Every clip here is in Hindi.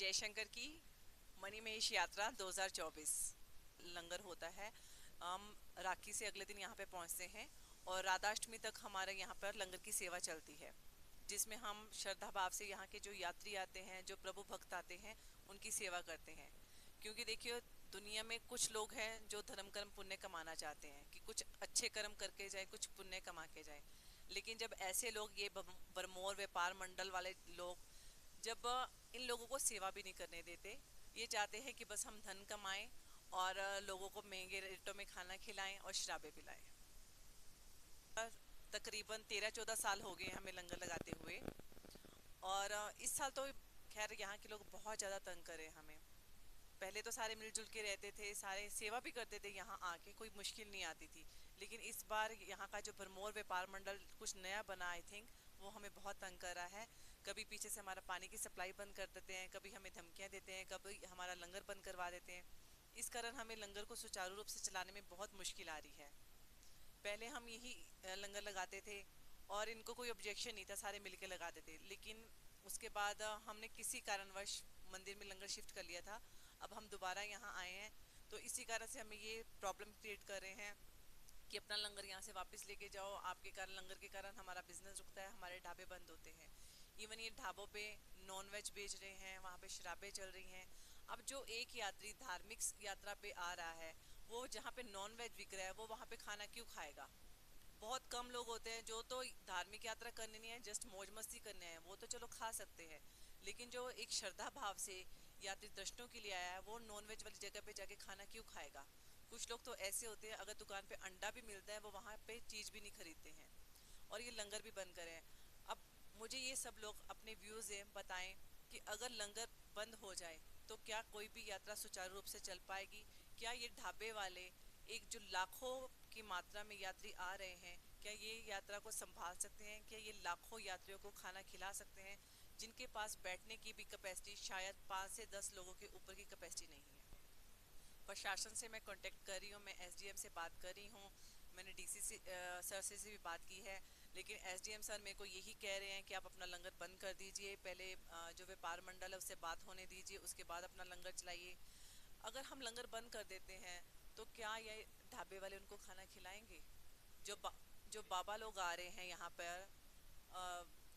जयशंकर की मणिमहेश यात्रा 2024 लंगर होता है। हम राखी से अगले दिन यहाँ पे पहुँचते हैं और राधाष्टमी तक हमारे यहाँ पर लंगर की सेवा चलती है, जिसमें हम श्रद्धा भाव से यहाँ के जो यात्री आते हैं, जो प्रभु भक्त आते हैं, उनकी सेवा करते हैं। क्योंकि देखिए, दुनिया में कुछ लोग हैं जो धर्म कर्म पुण्य कमाना चाहते हैं कि कुछ अच्छे कर्म करके जाए, कुछ पुण्य कमा के जाए। लेकिन जब ऐसे लोग, ये बरमोर व्यापार मंडल वाले लोग, जब इन लोगों को सेवा भी नहीं करने देते, ये चाहते हैं कि बस हम धन कमाएं और लोगों को महंगे रेटों में खाना खिलाएं और शराबें पिलाएं। तकरीबन 13-14 साल हो गए हमें लंगर लगाते हुए। और इस साल तो खैर यहाँ के लोग बहुत ज़्यादा तंग करे हमें। पहले तो सारे मिलजुल के रहते थे, सारे सेवा भी करते थे, यहाँ आके कोई मुश्किल नहीं आती थी। लेकिन इस बार यहाँ का जो भरमौर व्यापार मंडल कुछ नया बना, आई थिंक वो हमें बहुत तंग कर रहा है। कभी पीछे से हमारा पानी की सप्लाई बंद कर देते हैं, कभी हमें धमकियाँ देते हैं, कभी हमारा लंगर बंद करवा देते हैं। इस कारण हमें लंगर को सुचारू रूप से चलाने में बहुत मुश्किल आ रही है। पहले हम यही लंगर लगाते थे और इनको कोई ऑब्जेक्शन नहीं था, सारे मिलके लगाते थे। लेकिन उसके बाद हमने किसी कारणवश मंदिर में लंगर शिफ्ट कर लिया था। अब हम दोबारा यहाँ आए हैं, तो इसी कारण से हमें ये प्रॉब्लम क्रिएट कर रहे हैं कि अपना लंगर यहाँ से वापस लेके जाओ। आपके कारण, लंगर के कारण हमारा बिजनेस रुकता है, हमारे ढाबे बंद होते हैं। इवन ये ढाबों पे नॉन वेज बेच रहे हैं, वहाँ पे शराबें चल रही हैं। अब जो एक यात्री धार्मिक यात्रा पे आ रहा है, वो जहाँ पे नॉन वेज बिक रहा है, वो वहाँ पे खाना क्यों खाएगा? बहुत कम लोग होते हैं जो तो धार्मिक यात्रा करनी नहीं है, जस्ट मौज मस्ती करने हैं, वो तो चलो खा सकते हैं। लेकिन जो एक श्रद्धा भाव से यात्री दर्शनों के लिए आया है, वो नॉन वेज वाली जगह पे जाके खाना क्यों खाएगा? कुछ लोग तो ऐसे होते हैं, अगर दुकान पे अंडा भी मिलता है, वो वहाँ पे चीज़ भी नहीं खरीदते हैं और ये लंगर भी बंद करें। अब मुझे ये सब लोग अपने व्यूज़ बताएं कि अगर लंगर बंद हो जाए तो क्या कोई भी यात्रा सुचारू रूप से चल पाएगी? क्या ये ढाबे वाले, एक जो लाखों की मात्रा में यात्री आ रहे हैं, क्या ये यात्रा को संभाल सकते हैं? क्या ये लाखों यात्रियों को खाना खिला सकते हैं, जिनके पास बैठने की भी कैपेसिटी शायद 5 से 10 लोगों के ऊपर की कैपेसिटी नहीं है? प्रशासन से मैं कांटेक्ट कर रही हूँ, मैं एसडीएम से बात कर रही हूँ, मैंने डीसी सर से भी बात की है। लेकिन एसडीएम सर मेरे को यही कह रहे हैं कि आप अपना लंगर बंद कर दीजिए, पहले जो व्यापार मंडल है उससे बात होने दीजिए, उसके बाद अपना लंगर चलाइए। अगर हम लंगर बंद कर देते हैं तो क्या ये ढाबे वाले उनको खाना खिलाएंगे? जो जो बाबा लोग आ रहे हैं यहाँ पर,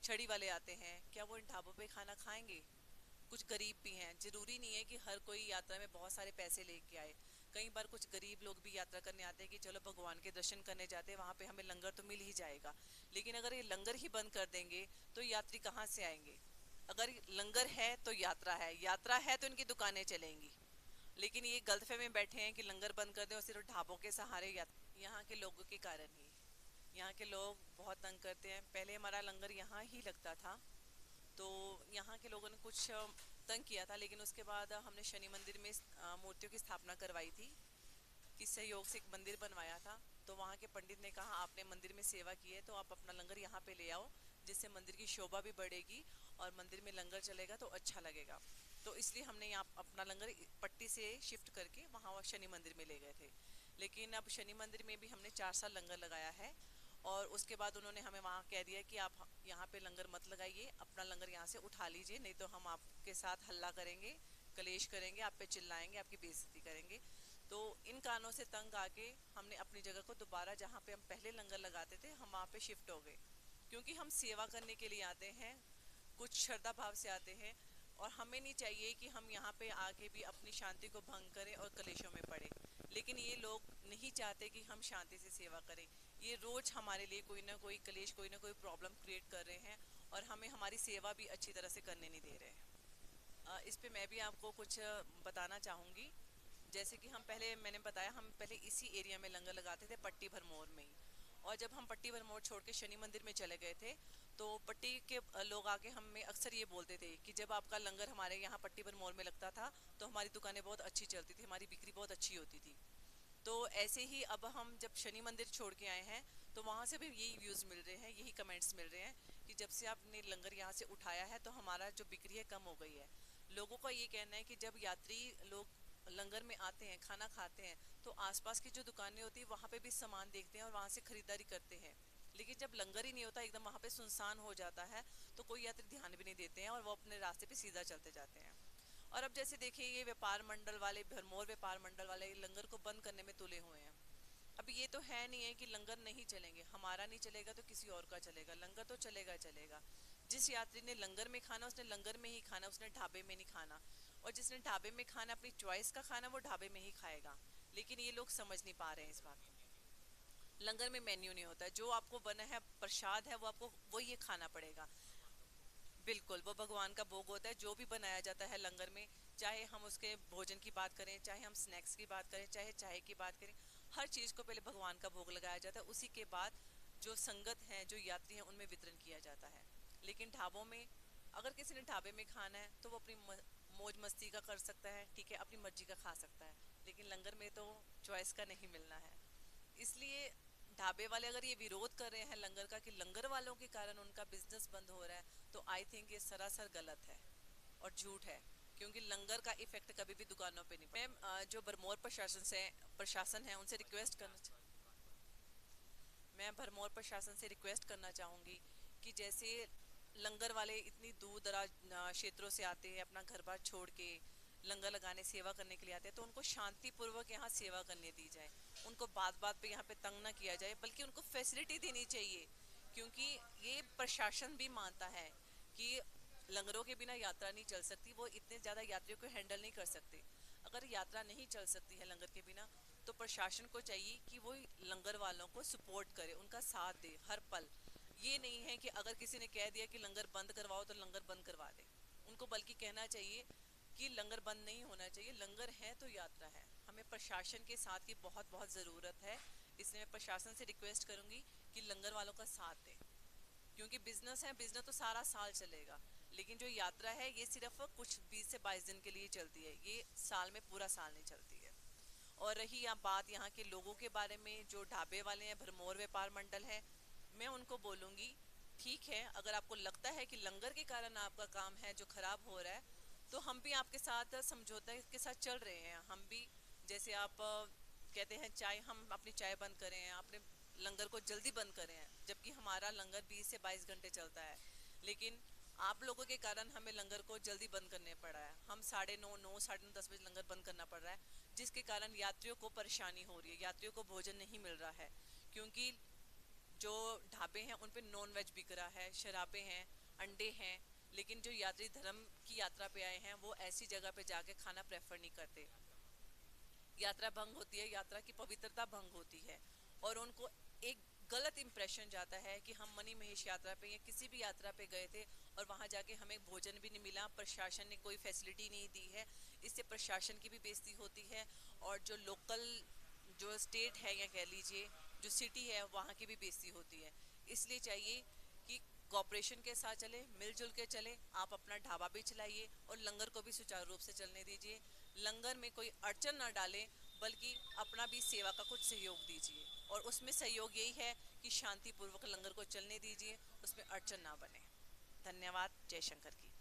छड़ी वाले आते हैं, क्या वो इन ढाबों पे खाना खाएंगे? कुछ गरीब भी हैं, जरूरी नहीं है कि हर कोई यात्रा में बहुत सारे पैसे लेके आए। कई बार कुछ गरीब लोग भी यात्रा करने आते हैं कि चलो भगवान के दर्शन करने जाते हैं, वहाँ पे हमें लंगर तो मिल ही जाएगा। लेकिन अगर ये लंगर ही बंद कर देंगे तो यात्री कहाँ से आएंगे? अगर लंगर है तो यात्रा है, यात्रा है तो इनकी दुकानें चलेंगी। लेकिन ये गलतफहमी में बैठे हैं कि लंगर बंद कर दें और सिर्फ ढाबों के सहारे यहाँ के लोगों के कारण ही यहाँ के लोग बहुत तंग करते हैं। पहले हमारा लंगर यहाँ ही लगता था, तो यहाँ के लोगों ने कुछ तंग किया था, लेकिन उसके बाद हमने शनि मंदिर में मूर्तियों की स्थापना करवाई थी, कि सहयोग से एक मंदिर बनवाया था। तो वहाँ के पंडित ने कहा, आपने मंदिर में सेवा की है तो आप अपना लंगर यहाँ पे ले आओ, जिससे मंदिर की शोभा भी बढ़ेगी और मंदिर में लंगर चलेगा तो अच्छा लगेगा। तो इसलिए हमने यहाँ अपना लंगर पट्टी से शिफ्ट करके वहाँ शनि मंदिर में ले गए थे। लेकिन अब शनि मंदिर में भी हमने 4 साल लंगर लगाया है और उसके बाद उन्होंने हमें वहाँ कह दिया कि आप यहाँ पे लंगर मत लगाइए, अपना लंगर यहाँ से उठा लीजिए, नहीं तो हम आपके साथ हल्ला करेंगे, कलेश करेंगे, आप पे चिल्लाएंगे, आपकी बेइज्जती करेंगे। तो इन कारणों से तंग आके हमने अपनी जगह को दोबारा, जहाँ पे हम पहले लंगर लगाते थे, हम वहाँ पे शिफ्ट हो गए। क्योंकि हम सेवा करने के लिए आते हैं, कुछ श्रद्धा भाव से आते हैं, और हमें नहीं चाहिए कि हम यहाँ पे आके भी अपनी शांति को भंग करें और कलेशों में पड़े। लेकिन ये लोग नहीं चाहते कि हम शांति से सेवा करें, ये रोज हमारे लिए कोई ना कोई कलेश, कोई ना कोई प्रॉब्लम क्रिएट कर रहे हैं और हमें हमारी सेवा भी अच्छी तरह से करने नहीं दे रहे हैं। इस पे मैं भी आपको कुछ बताना चाहूँगी। जैसे कि हम पहले, मैंने बताया, हम पहले इसी एरिया में लंगर लगाते थे, पट्टी भरमौर में ही। और जब हम पट्टी भरमौर छोड़ के शनि मंदिर में चले गए थे, तो पट्टी के लोग आके हमें अक्सर ये बोलते थे कि जब आपका लंगर हमारे यहाँ पट्टी भरमौर में लगता था तो हमारी दुकानें बहुत अच्छी चलती थी, हमारी बिक्री बहुत अच्छी होती थी। तो ऐसे ही अब हम जब शनि मंदिर छोड़ के आए हैं, तो वहाँ से भी यही व्यूज़ मिल रहे हैं, यही कमेंट्स मिल रहे हैं कि जब से आपने लंगर यहाँ से उठाया है तो हमारा जो बिक्री है कम हो गई है। लोगों का ये कहना है कि जब यात्री लोग लंगर में आते हैं, खाना खाते हैं, तो आसपास की जो दुकानें होती है वहाँ पे भी सामान देखते हैं और वहाँ से खरीदारी करते हैं। लेकिन जब लंगर ही नहीं होता, एकदम वहाँ पे सुनसान हो जाता है, तो कोई यात्री ध्यान भी नहीं देते हैं और वो अपने रास्ते पे सीधा चलते जाते हैं। और अब जैसे देखिए ये व्यापार मंडल वाले, भरमौर व्यापार मंडल वाले लंगर को बंद करने में तुले हुए हैं। अब ये तो है नहीं है कि लंगर नहीं चलेंगे, हमारा नहीं चलेगा तो किसी और का चलेगा, लंगर तो चलेगा चलेगा। जिस यात्री ने लंगर में खाना उसने लंगर में ही खाना, उसने ढाबे में नहीं खाना। और जिसने ढाबे में खाना, अपनी चॉइस का खाना, वो ढाबे में ही खाएगा। लेकिन ये लोग समझ नहीं पा रहे हैं इस बात को। लंगर में मेन्यू नहीं होता है, जो आपको बना है प्रसाद है वो आपको वही ये खाना पड़ेगा। बिल्कुल, वो भगवान का भोग होता है जो भी बनाया जाता है लंगर में। चाहे हम उसके भोजन की बात करें, चाहे हम स्नैक्स की बात करें, चाहे चाय की बात करें, हर चीज़ को पहले भगवान का भोग लगाया जाता है, उसी के बाद जो संगत हैं, जो यात्री हैं, उनमें वितरण किया जाता है। लेकिन ढाबों में, अगर किसी ने ढाबे में खाना है तो वो अपनी मौज मस्ती का कर सकता है, ठीक है, अपनी मर्जी का खा सकता है। लेकिन लंगर में तो चॉइस का नहीं मिलना है। इसलिए ढाबे वाले अगर ये विरोध कर रहे हैं लंगर का, कि लंगर वालों के कारण उनका बिजनेस बंद हो रहा है, तो आई थिंक ये सरासर गलत है और झूठ है। क्योंकि लंगर का इफेक्ट कभी भी दुकानों पे नहीं पड़ा। मैम, जो भरमौर प्रशासन है उनसे रिक्वेस्ट करना, मैं भरमौर प्रशासन से रिक्वेस्ट करना चाहूँगी कि जैसे लंगर वाले इतनी दूर दराज क्षेत्रों से आते हैं, अपना घर बार छोड़ के लंगर लगाने, सेवा करने के लिए आते हैं, तो उनको शांतिपूर्वक यहाँ सेवा करने दी जाए। उनको बात बात पे यहाँ पे तंग ना किया जाए, बल्कि उनको फैसिलिटी देनी चाहिए। क्योंकि ये प्रशासन भी मानता है कि लंगरों के बिना यात्रा नहीं चल सकती, वो इतने ज़्यादा यात्रियों को हैंडल नहीं कर सकते। अगर यात्रा नहीं चल सकती है लंगर के बिना, तो प्रशासन को चाहिए कि वो लंगर वालों को सपोर्ट करे, उनका साथ दे हर पल। ये नहीं है कि अगर किसी ने कह दिया कि लंगर बंद करवाओ तो लंगर बंद करवा दे। उनको बल्कि कहना चाहिए कि लंगर बंद नहीं होना चाहिए, लंगर है तो यात्रा है। हमें प्रशासन के साथ की बहुत बहुत ज़रूरत है। इसलिए मैं प्रशासन से रिक्वेस्ट करूंगी कि लंगर वालों का साथ दें। क्योंकि बिजनेस है, बिजनेस तो सारा साल चलेगा, लेकिन जो यात्रा है ये सिर्फ कुछ 20 से 22 दिन के लिए चलती है, ये साल में पूरा साल नहीं चलती है। और रही यहाँ बात यहाँ के लोगों के बारे में, जो ढाबे वाले हैं, भरमौर व्यापार मंडल है, मैं उनको बोलूँगी ठीक है, अगर आपको लगता है कि लंगर के कारण आपका काम है जो खराब हो रहा है, तो हम भी आपके साथ समझौता के साथ चल रहे हैं। हम भी, जैसे आप कहते हैं चाय, हम अपनी चाय बंद करें हैं, अपने लंगर को जल्दी बंद करें हैं, जबकि हमारा लंगर 20 से 22 घंटे चलता है। लेकिन आप लोगों के कारण हमें लंगर को जल्दी बंद करने पड़ा है। हम 9:30 साढ़े 9 10 बजे लंगर बंद करना पड़ रहा है, जिसके कारण यात्रियों को परेशानी हो रही है, यात्रियों को भोजन नहीं मिल रहा है। क्योंकि जो ढाबे हैं उन पे नॉन वेज बिक रहा है, शराबें हैं, अंडे हैं। लेकिन जो यात्री धर्म की यात्रा पे आए हैं वो ऐसी जगह पे जाके खाना प्रेफर नहीं करते। यात्रा भंग होती है, यात्रा की पवित्रता भंग होती है, और उनको एक गलत इंप्रेशन जाता है कि हम मनी महेश यात्रा पे या किसी भी यात्रा पे गए थे और वहां जाके हमें भोजन भी नहीं मिला, प्रशासन ने कोई फैसिलिटी नहीं दी है। इससे प्रशासन की भी बेइज्जती होती है, और जो लोकल, जो स्टेट है या कह लीजिए जो सिटी है, वहाँ की भी बेइज्जती होती है। इसलिए चाहिए कि कॉपरेशन के साथ चले, मिलजुल के चले। आप अपना ढाबा भी चलाइए और लंगर को भी सुचारू रूप से चलने दीजिए। लंगर में कोई अड़चन ना डालें, बल्कि अपना भी सेवा का कुछ सहयोग दीजिए। और उसमें सहयोग यही है कि शांतिपूर्वक लंगर को चलने दीजिए, उसमें अड़चन ना बने। धन्यवाद। जय शंकर की।